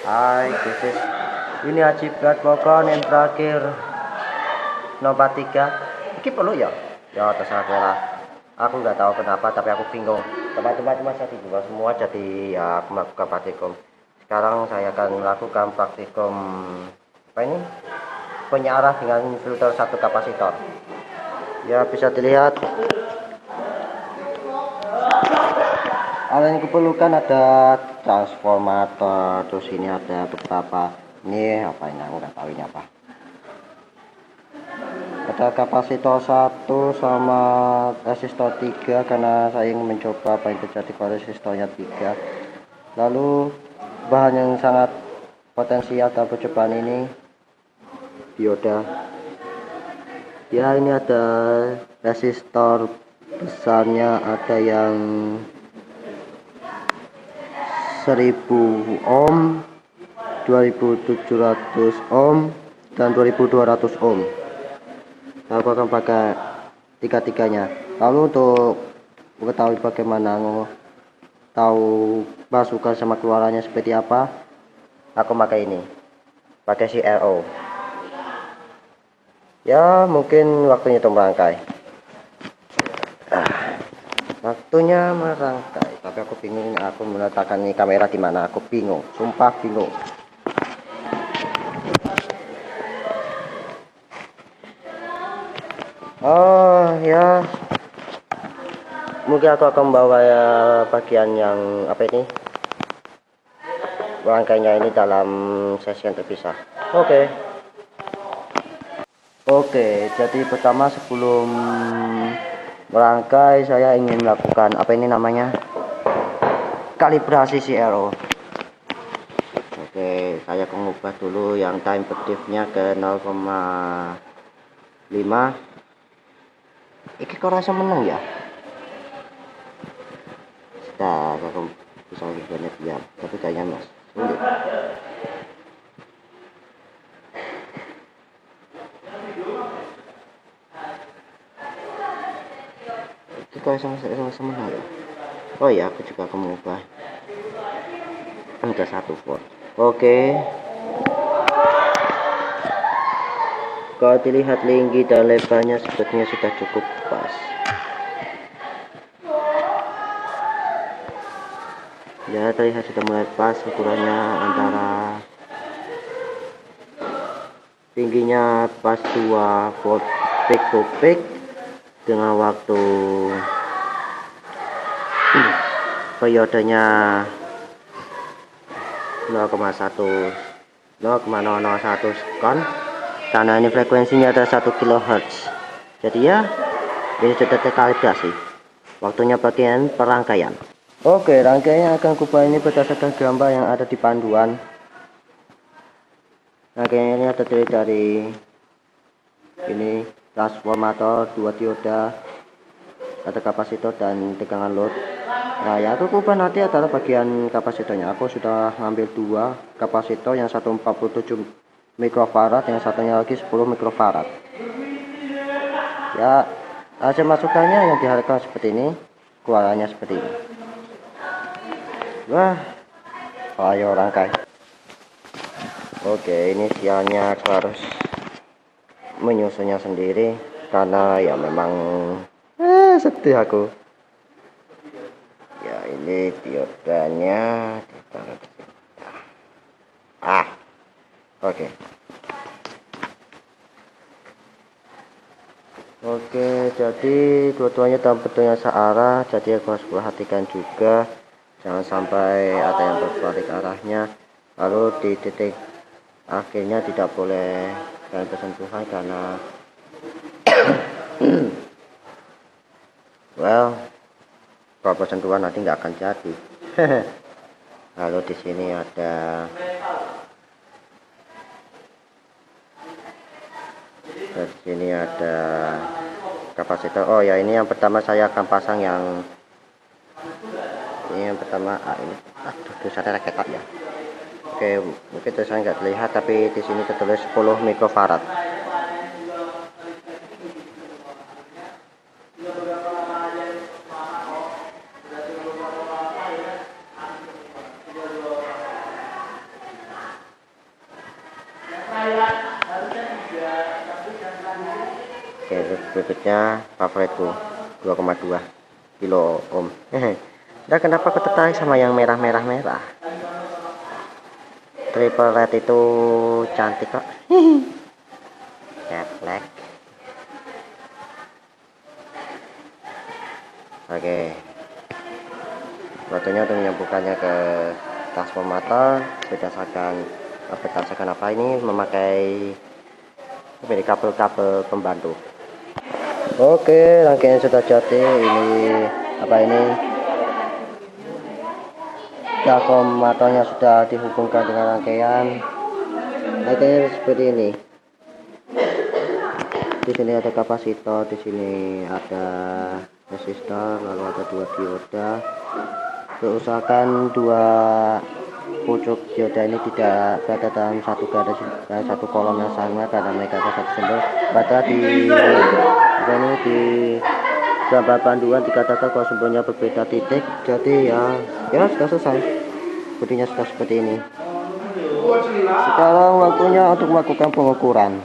Hai, ini Haji Berat Pokon yang terakhir nomor 3. Ini perlu ya? Ya terserah lah. Aku nggak tahu kenapa, tapi aku bingung. Teman-teman cuma jadi dua semua, jadi ya aku melakukan praktikum. Sekarang saya akan melakukan praktikum apa ini? Penyiaran dengan filter satu kapasitor. Ya bisa dilihat. Hal yang kuperlukan ada transformator, terus ini ada beberapa ini apa ini, aku nggak tahu ini apa. Ada kapasitor 1 sama resistor 3 karena saya ingin mencoba apa yang terjadi kalau resistornya 3. Lalu bahan yang sangat potensial dalam percobaan ini dioda. Ya ini ada resistor besarnya, ada yang 1000 ohm, 2700 ohm, dan 2200 ohm. Aku akan pakai tiga-tiganya. Lalu untuk mengetahui bagaimana tahu masukan sama keluarannya seperti apa, aku pakai ini, pakai CRO. Ya mungkin waktunya untuk merangkai. Waktunya merangkai, tapi aku bingung aku meletakkan ini kamera di mana. Aku bingung, sumpah bingung. Oh ya, mungkin aku akan membawa ya, bagian yang apa ini, rangkainya ini dalam sesi yang terpisah. Oke, jadi pertama sebelum merangkai saya ingin melakukan apa ini namanya, kalibrasi CRO. Oke, saya mengubah dulu yang time effective-nya ke 0,5. Iki kok rasa menang ya? Sudah, aku bisa lebih banyak ya, tapi kayaknya mas sulit. Iki kok rasa menang ya? Oh ya, aku juga akan mengubah. Ada 1 volt. Oke. Kalau dilihat tinggi dan lebarnya sepertinya sudah cukup pas. Ya terlihat sudah mulai pas ukurannya, antara tingginya pas 2 volt peak to peak dengan waktu periodenya 0,1 0,001 sekon, karena ini frekuensinya ada 1 kHz. Jadi ya ini sudah terkalibrasi. Waktunya bagian perangkaian. Oke, rangkaiannya akan kubah ini berdasarkan gambar yang ada di panduan. Rangkaian ini terdiri dari ini transformator, 2 dioda, ada kapasitor dan tegangan load. Nah yang aku kubah nanti adalah bagian kapasitornya. Aku sudah ngambil 2 kapasitor, yang satu 47 mikrofarad, yang satunya lagi 10 mikrofarad. Ya hasil masukannya yang diharapkan seperti ini, keluarannya seperti ini. Wah, ayo rangkai. Oke, ini sialnya aku harus menyusunnya sendiri karena ya memang sedih aku. Ya ini diodanya ditaruh di sini. Oke. Oke, jadi dua-duanya dalam bentuknya searah, jadi aku harus perhatikan juga jangan sampai ada yang berbalik arahnya. Lalu di titik akhirnya tidak boleh dan bersentuhan karena well, kalau bersentuhan nanti nggak akan jadi. Lalu di sini ada kapasitor. Oh ya, ini yang pertama saya akan pasang yang ini yang pertama. Ini tulisannya raketan ya. Oke, mungkin tulisannya nggak terlihat, tapi di sini tertulis 10 mikrofarad. berikutnya favoritku 2,2 kilo ohm. Nah, kenapa aku tertarik sama yang merah? Triple red itu cantik kok. Refleks. Oke, batunya untuk menyambungkannya ke transformator berdasarkan apa ini memakai kabel pembantu. Oke, rangkaian sudah jadi. Ini apa ini? Transformatornya sudah dihubungkan dengan rangkaian seperti ini. Di sini ada kapasitor, di sini ada resistor, lalu ada 2 dioda. Usahakan 2 pucuk dioda ini tidak berada dalam satu garis dan satu kolom yang sama, karena mereka ada satu sumber. Pada di gambar panduan dikatakan kalau sumbernya berbeda titik, jadi ya sudah selesai. Bodinya sudah seperti ini. Sekarang waktunya untuk melakukan pengukuran.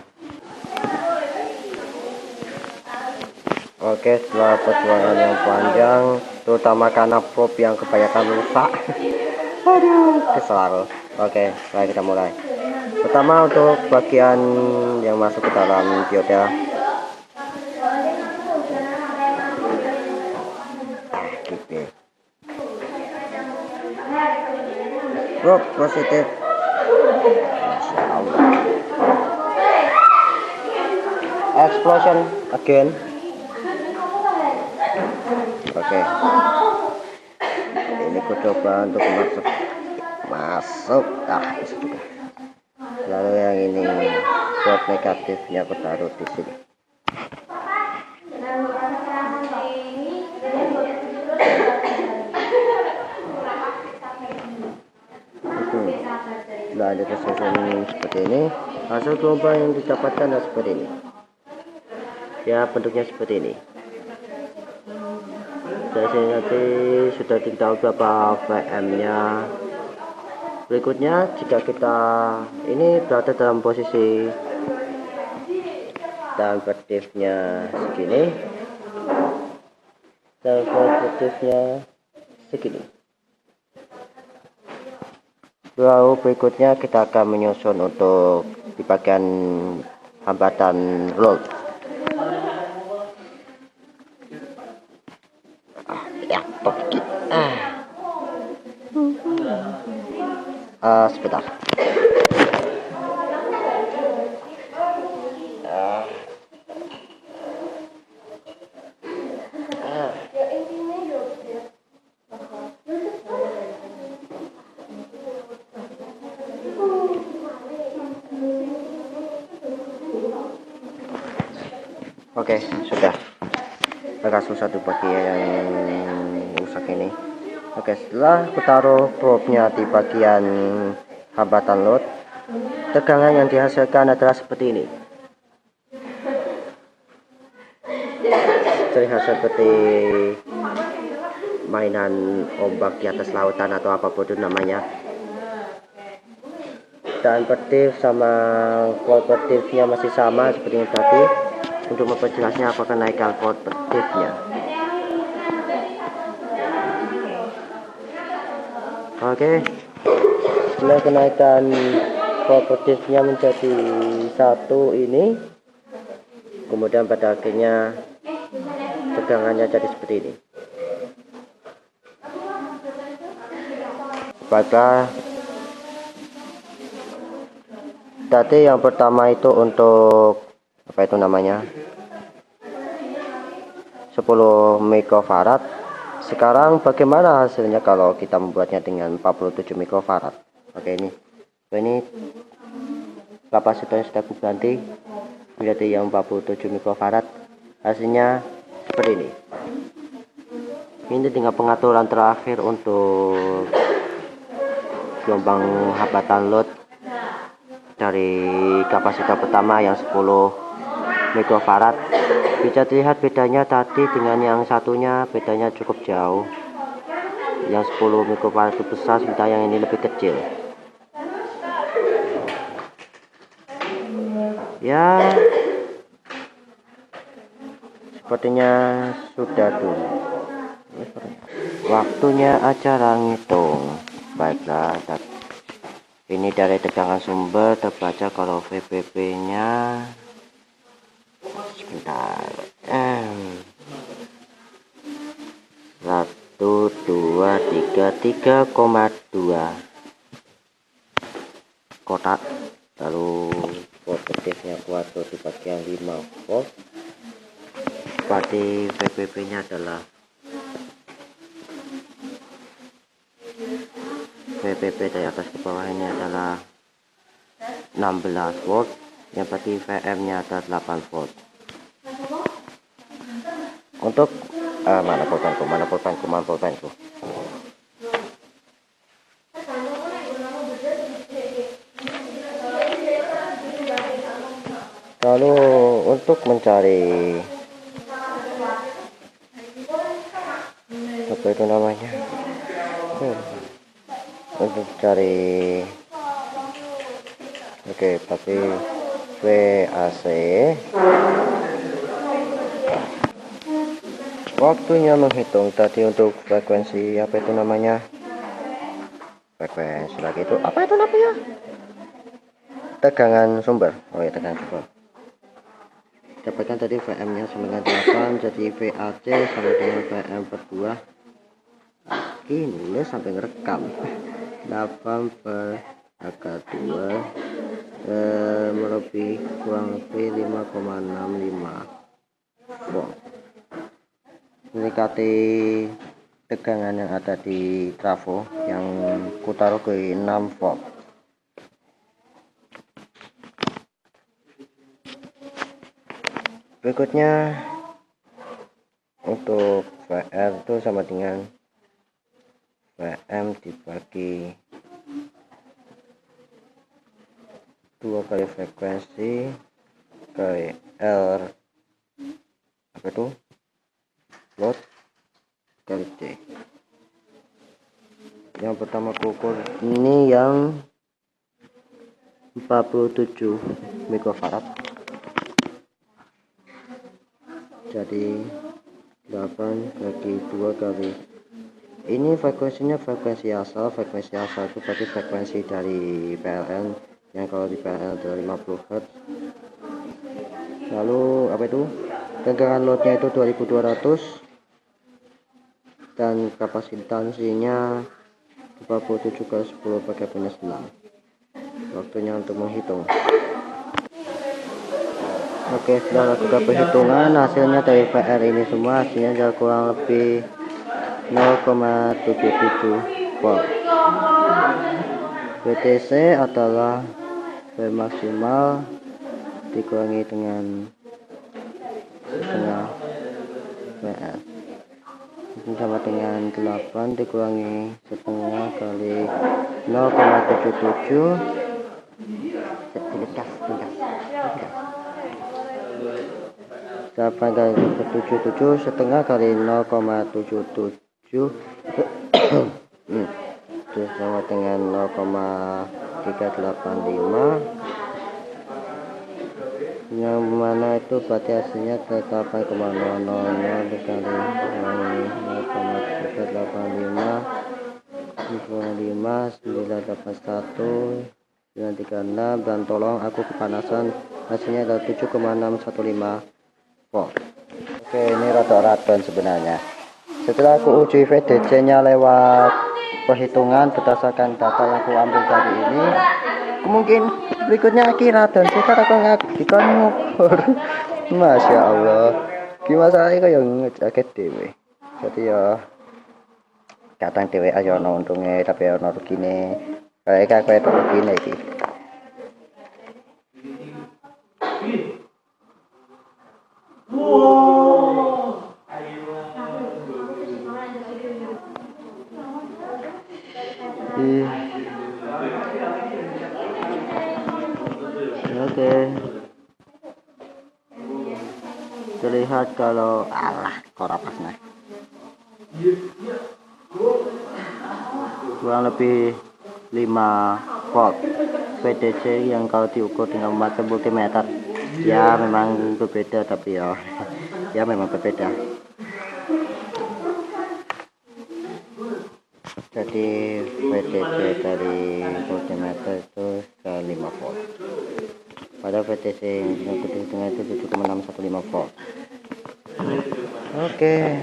Oke, setelah perjuangan yang panjang, terutama karena probe yang kebanyakan rusak. Aduh, kesal. Oke, mari kita mulai. Pertama, untuk bagian yang masuk ke dalam dioda. Gitu. Probe positif. Masya Allah. Explosion again. Oke, ini ku coba untuk masuk. Bisa juga. Lalu yang ini buat negatifnya aku taruh di sini. Setelah ada kesusun seperti ini, hasil gelombang yang didapatkan adalah seperti ini. Ya, bentuknya seperti ini. Dari sini nanti sudah diketahui berapa VM-nya. Berikutnya, jika kita ini berada dalam posisi dan positifnya segini dan positifnya segini. Lalu berikutnya kita akan menyusun untuk di bagian hambatan load. Sebentar. Oke, sudah. Agak susah tuh bagi yang rusak ini. Oke, setelah aku taruh probe-nya di bagian hambatan load, tegangan yang dihasilkan adalah seperti ini. Terlihat seperti mainan ombak di atas lautan atau apapun itu namanya. Dan positif sama positifnya masih sama seperti yang tadi. Untuk memperjelasnya apakah naikkan positifnya. Oke, setelah kenaikan positifnya menjadi 1 ini, kemudian pada akhirnya tegangannya jadi seperti ini. Baiklah, tadi yang pertama itu untuk apa itu namanya 10 mikrofarad. Sekarang bagaimana hasilnya kalau kita membuatnya dengan 47 mikrofarad? Oke, ini kapasitornya sudah aku ganti menjadi yang 47 mikrofarad. Hasilnya seperti ini. Ini tinggal pengaturan terakhir untuk gelombang hambatan load dari kapasitor pertama yang 10 mikrofarad. Bisa dilihat bedanya tadi dengan yang satunya, bedanya cukup jauh. Yang 10 mikrofarad itu besar, sementara yang ini lebih kecil. Ya, sepertinya sudah dulu. Waktunya acara ngitung. Baiklah, ini dari tegangan sumber terbaca kalau VPP nya sebentar 3,2 kotak, lalu positifnya kuadro di bagian 5 volt, berarti VPP nya adalah VPP dari atas ke bawah ini adalah 16 volt, yang berarti VM nya adalah 8 volt. Untuk mana pulpenku. Lalu untuk mencari apa itu namanya, untuk cari pakai VAC, waktunya menghitung tadi untuk frekuensi apa itu namanya, frekuensi lagi itu apa itu namanya, tegangan sumber. Oh ya, tegangan sumber. Dapatkan tadi VM nya 98, jadi VAC sama dengan VM per 2. Ini nulis sampai ngerekam 8 per AK2 kurang lebih 5,65 volt. Mendekati tegangan yang ada di trafo yang kutaruh ke 6 volt. Berikutnya untuk VR itu sama dengan VM dibagi 2 kali frekuensi kali L apa itu load kali D. Yang pertama kukur ini yang 47 mikrofarad, jadi 8 bagi 2 kali ini frekuensinya frekuensi asal itu berarti frekuensi dari PLN yang kalau di PLN adalah 50 Hz. Lalu apa itu, tegangan loadnya itu 2200 dan kapasitansinya 47 kali 10 pakai minus 6. Waktunya untuk menghitung. Oke, setelah lakukan perhitungan, hasilnya dari VR ini semua hasilnya adalah kurang lebih 0,77 volt. VTC adalah V maksimal dikurangi dengan setengah VR, ini sama dengan 8 dikurangi setengah kali 0,77 8 kali 77 setengah kali 0,77 itu sama dengan 0,385, yang mana itu berarti hasilnya 8,000 dikali 0,385 981 936, dan tolong aku kepanasan, hasilnya adalah 7,615 volt. Oke, ini rada-rada sebenarnya. Setelah aku uji VDC nya lewat perhitungan berdasarkan data yang aku ambil tadi ini, mungkin berikutnya kira dan sekarang aku ngagikan ngukur. Masya Allah, gimana saya kayak ngecek dewe. Jadi ya kadang dewe aja ono untungnya, tapi ono rugine. Kayak itu rugine iki. Oke, terlihat kalau korapasnya kurang lebih 5 volt. VDC yang kalau diukur dengan memakai multimeter ya memang berbeda, tapi ya ya memang berbeda. Jadi VDC dari voltmeter itu ke 5 volt, pada VDC yang hitungan itu 7,615 volt. Oke,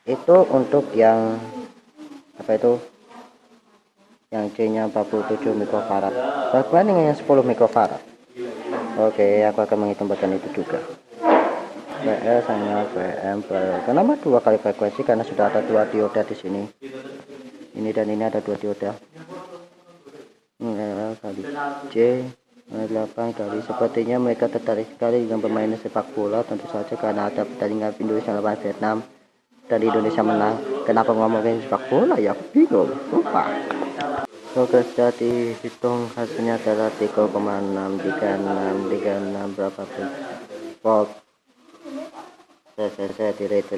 itu untuk yang apa itu, yang C nya 47 mikrofarad. Bagaimana dengan yang 10 mikrofarad? Oke, aku akan menghitung bagian itu juga. VL sama VM kenapa 2 kali frekuensi? Karena sudah ada 2 dioda di sini. Ini dan ini ada 2 dioda. L kali C 8 kali. Sepertinya mereka tertarik sekali dengan permainan sepak bola, tentu saja karena ada pertandingan Indonesia lawan Vietnam dan Indonesia menang. Kenapa ngomongin sepak bola ya? Bingung, lupa. Oke, jadi hitung hasilnya adalah 3,636 berapa volt. Saya delete.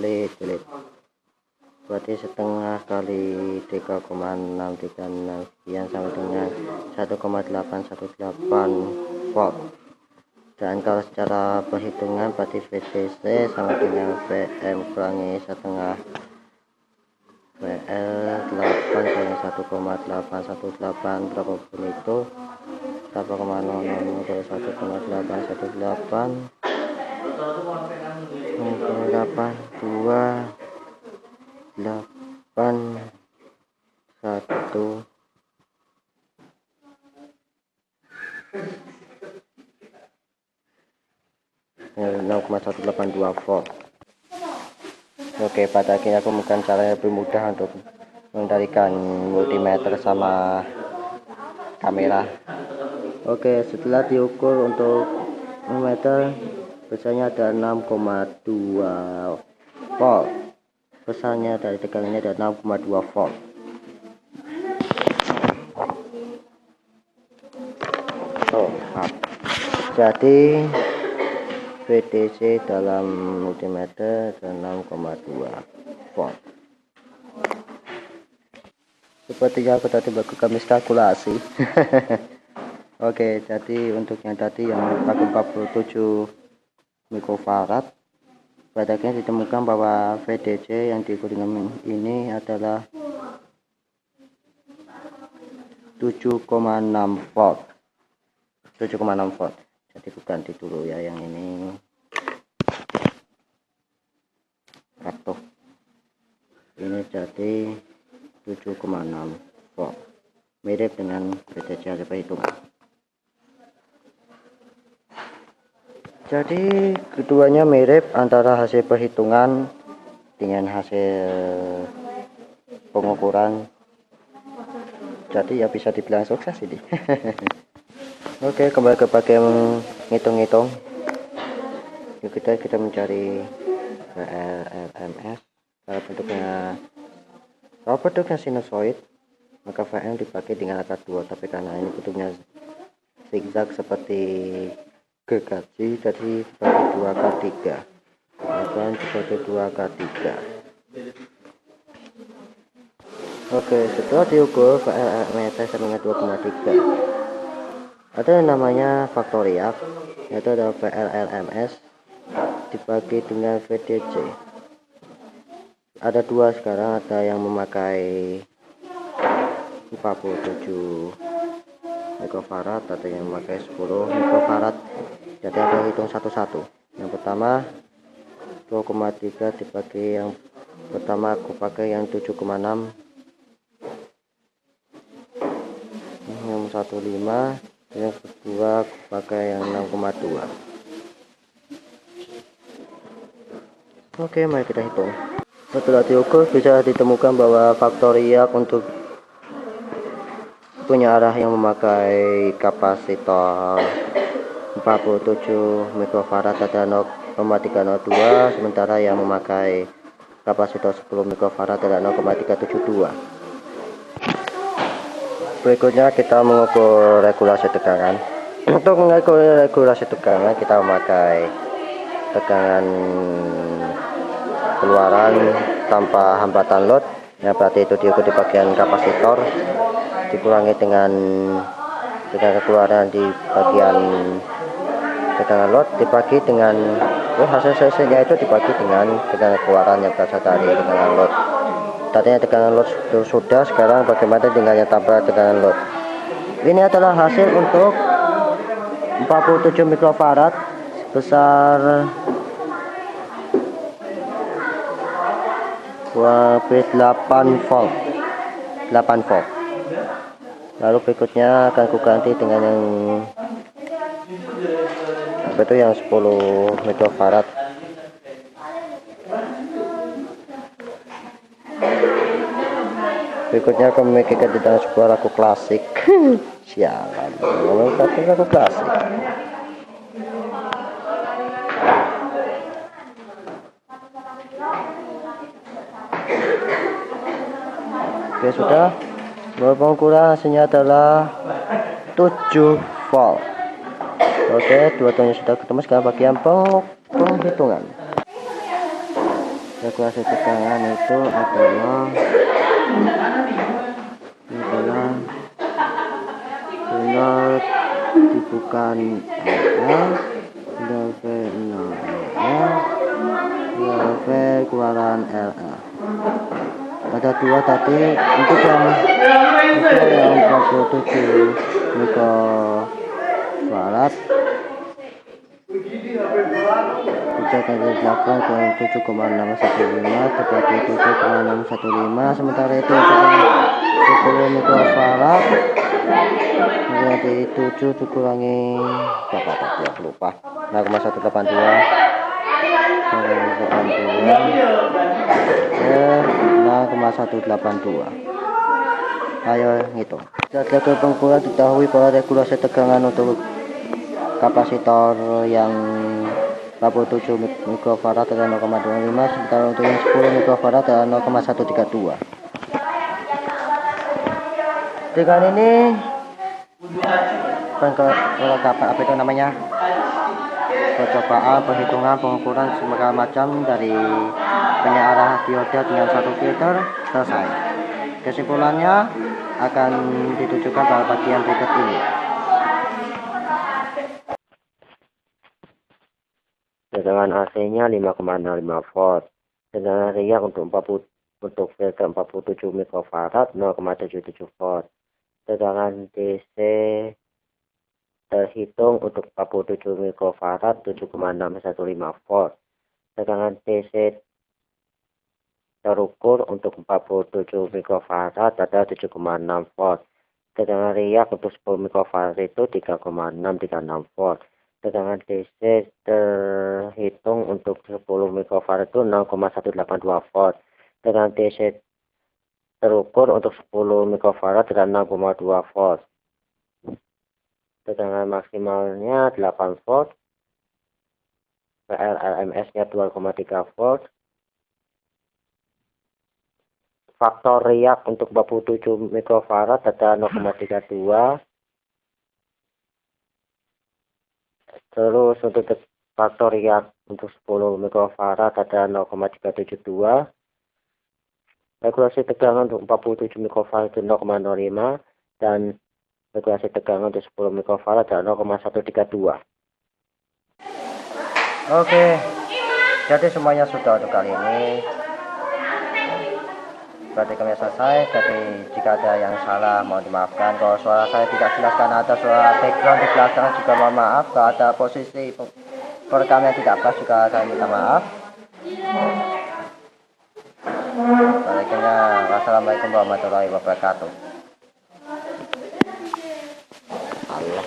Berarti setengah kali 3,636 sekian sama dengan 1,818 volt. Dan kalau secara perhitungan berarti VDC sama dengan VM kurangi setengah VL 8 kali 1,818 berapapun itu 8,00 dari 1,818 0,182 volt. Oke, pada akhirnya aku menemukan cara yang lebih mudah untuk mengendalikan multimeter sama kamera. Oke, setelah diukur untuk multimeter besarnya ada 6,2 volt, besarnya dari tegangan ini ada 6,2 volt. Jadi VDC dalam multimeter ada 6,2 volt. Sepertinya aku tadi melakukan miskalkulasi. Oke, jadi untuk yang tadi yang pakai 47 mikrofarad, pada akhirnya ditemukan bahwa VDC yang diukur dengan ini adalah 7,6 volt. 7,6 volt. Jadi aku ganti dulu ya yang ini. Kartu. Ini jadi 7,6 volt. Mirip dengan VDC hasil perhitungan. Jadi keduanya mirip antara hasil perhitungan dengan hasil pengukuran. Jadi ya bisa dibilang sukses ini. Oke, kembali ke bagian ngitung-ngitung. Yuk kita mencari VLMS. Kalau bentuknya sinusoid, maka VM dipakai dengan akar 2, tapi karena ini bentuknya zigzag seperti gergaji, jadi dibagi 2/3. Dan dibagi 2/3. Oke, setelah diukur VLMS sama dengan 2,3. Ada yang namanya faktorial, yaitu ada VLMS dibagi dengan VDC. Ada 2 sekarang, ada yang memakai 47 mikrofarad, ada yang memakai 10 mikrofarad. Jadi ada hitung satu-satu. Yang pertama 2,3 dibagi yang pertama aku pakai yang 7,6, yang 15, yang kedua aku pakai yang 6,2. Oke, mari kita hitung. Setelah diukur bisa ditemukan bahwa faktorial untuk punya arah yang memakai kapasitor 47 mikrofarad ada 0,302, sementara yang memakai kapasitor 10 mikrofarad ada 0,372. Berikutnya kita mengukur regulasi tegangan. Untuk mengukur regulasi tegangan kita memakai tegangan keluaran tanpa hambatan load, ya berarti itu diukur di bagian kapasitor, dikurangi dengan tegangan keluaran di bagian tegangan load dibagi dengan hasil selesainya itu dibagi dengan tegangan keluaran yang berasal dari tegangan load. Tadinya tegangan load itu sudah, sekarang bagaimana dengan yang tambah tegangan load. Ini adalah hasil untuk 47 mikrofarad sebesar 8 volt. Lalu berikutnya akan kuganti dengan yang itu yang 10 mikrofarad. Berikutnya aku memikirkan tentang sebuah lagu klasik. Sialan, memikirkan lagu klasik. Oke, sudah. Pengukuran hasilnya adalah 7 volt. Oke, dua-duanya sudah ketemu. Sekarang bagian penghitungan. Regulasi tegangan itu adalah benar dibuka LV keluaran LA. Ada dua tadi untuk yang 47 mikrofarad kita dari 8 ke 7,615 terbagi 7,615, sementara itu untuk 10 mikrofarad menjadi 7 dikurangi berapa tadi aku lupa, 0,182 0,182. Ayo ngitung. Setelah ke pengukuran diketahui bahwa regulasi tegangan untuk kapasitor yang 47 mikrofarad adalah 0,25, sementara untuk yang 10 mikrofarad adalah 0,132. Dengan ini perlengkapan apa itu namanya, percobaan, perhitungan, pengukuran segala macam dari penyiaran dioda dengan satu filter selesai. Kesimpulannya akan ditujukan pada bagian berikut ini. Tegangan AC-nya 5,05 volt. Tegangan riak untuk filter 47 mikrofarad 0,77 volt. Tegangan DC terhitung untuk 47 mikrofarad 7,615 volt. Tegangan DC terukur untuk 47 mikrofarad adalah 7,6 volt. Tegangan riak untuk 10 mikrofarad itu 3,636 volt. Tegangan DC terhitung untuk 10 mikrofarad itu 0,182 volt. Tegangan DC terukur untuk 10 mikrofarad adalah 6,2 volt. Tegangan maksimalnya 8 volt. RMS-nya 2,3 volt. Faktor riak untuk 47 mikrofarad adalah 0,32. Terus untuk faktor riak untuk 10 mikrofarad adalah 0,372. Regulasi tegangan untuk 47 mikrofarad itu 0,05 dan regulasi tegangan untuk 10 mikrofarad adalah 0,132. Oke, jadi semuanya sudah untuk kali ini. Berarti kami selesai. Jadi jika ada yang salah mohon dimaafkan. Kalau suara saya tidak jelas karena ada suara background di belakang juga mohon maaf. Kalau ada posisi perekam yang tidak pas juga saya minta maaf. Baiknya, wassalamualaikum warahmatullahi wabarakatuh. Allah.